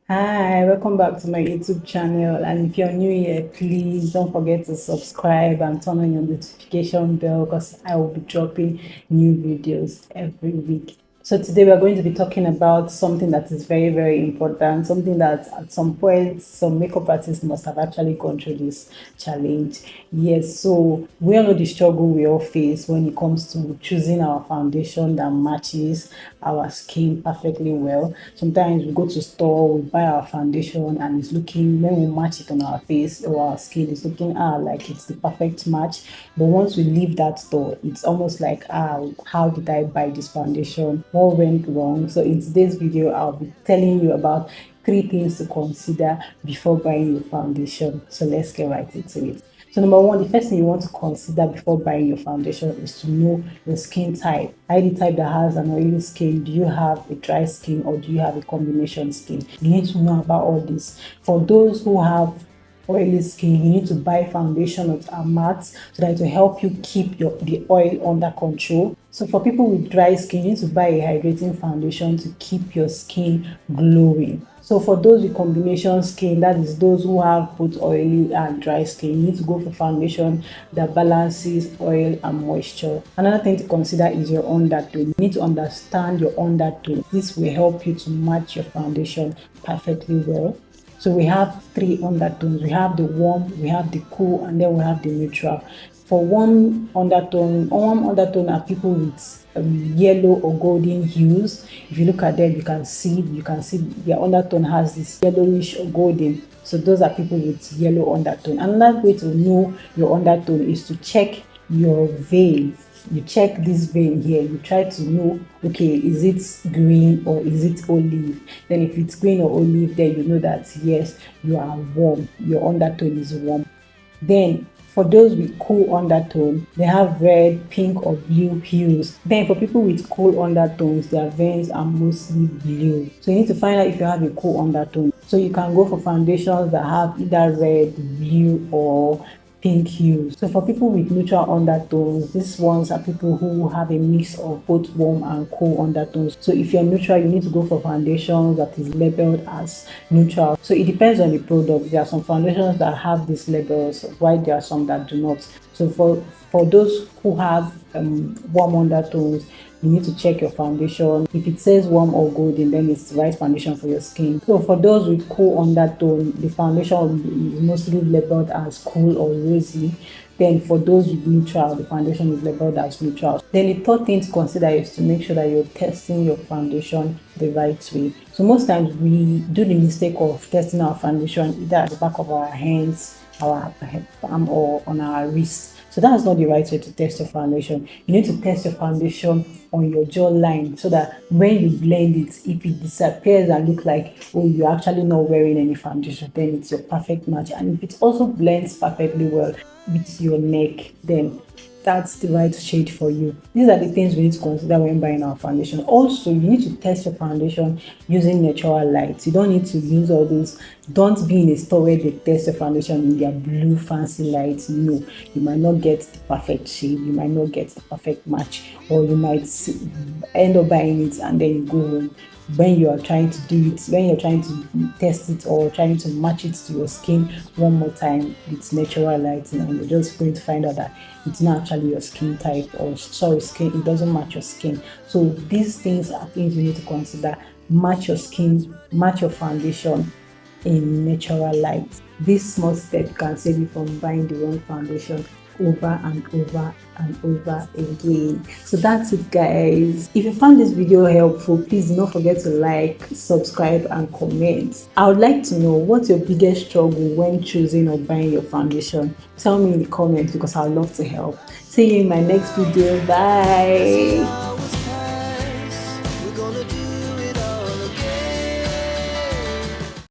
Hi, welcome back to my YouTube channel. And if you're new here, please don't forget to subscribe and turn on your notification bell because I will be dropping new videos every week. So today we are going to be talking about something that is very, very important, something that at some point some makeup artists must have actually gone through this challenge. Yes, so we all know the struggle we all face when it comes to choosing our foundation that matches our skin perfectly well. Sometimes we go to store, we buy our foundation and it's looking, when we match it on our face or our skin, it's looking like it's the perfect match. But once we leave that store, it's almost like how did I buy this foundation? What went wrong? So in today's video, I'll be telling you about 3 things to consider before buying your foundation. So let's get right into it. So number one, the first thing you want to consider before buying your foundation is to know your skin type. Are you the type that has an oily skin? Do you have a dry skin or do you have a combination skin? You need to know about all this. For those who have oily skin, you need to buy foundation that are matte so that it will help you keep the oil under control. So for people with dry skin, you need to buy a hydrating foundation to keep your skin glowing. So for those with combination skin, that is those who have both oily and dry skin, you need to go for foundation that balances oil and moisture. Another thing to consider is your undertone. You need to understand your undertone. This will help you to match your foundation perfectly well. So we have 3 undertones. We have the warm, we have the cool, and then we have the neutral. For warm undertone are people with yellow or golden hues. If you look at them, you can see their undertone has this yellowish or golden. So those are people with yellow undertone. Another way to know your undertone is to check your vein. You check this vein here, you try to know, okay, is it green or is it olive? Then if it's green or olive, then you know that yes, you are warm, your undertone is warm. Then for those with cool undertone, they have red, pink, or blue hues. Then for people with cool undertones, their veins are mostly blue. So you need to find out if you have a cool undertone. So you can go for foundations that have either red, blue, or pink hues. So for people with neutral undertones, these ones are people who have a mix of both warm and cool undertones. So if you're neutral, you need to go for foundations that is labeled as neutral. So it depends on the product. There are some foundations that have these labels, while there are some that do not. So for those who have warm undertones, you need to check your foundation. If it says warm or golden, then it's the right foundation for your skin. So for those with cool undertone, the foundation is mostly labeled as cool or rosy. Then for those with neutral, the foundation is labeled as neutral. Then the third thing to consider is to make sure that you're testing your foundation the right way. So most times we do the mistake of testing our foundation either at the back of our hands, our palm, or on our wrist. So that's not the right way to test your foundation. You need to test your foundation on your jawline so that when you blend it, if it disappears and look like, oh, you're actually not wearing any foundation, then it's your perfect match. And if it also blends perfectly well with your neck, then that's the right shade for you. These are the things we need to consider when buying our foundation. Also, you need to test your foundation using natural lights. You don't need to use all those. Don't be in a store where they test your foundation in their blue fancy lights. No, you might not get the perfect shade, you might not get the perfect match, or you might end up buying it and then you go home. When you are trying to do it, when you're trying to test it or trying to match it to your skin one more time with natural lighting, and you're just going to find out that it's not actually your skin type, or sorry, skin, it doesn't match your skin. So these things are things you need to consider. Match your skin, match your foundation in natural light. This small step can save you from buying the wrong foundation over and over and over again. So that's it, guys. If you found this video helpful, please do not forget to like, subscribe, and comment. I would like to know what's your biggest struggle when choosing or buying your foundation. Tell me in the comments because I'd love to help. See you in my next video. Bye.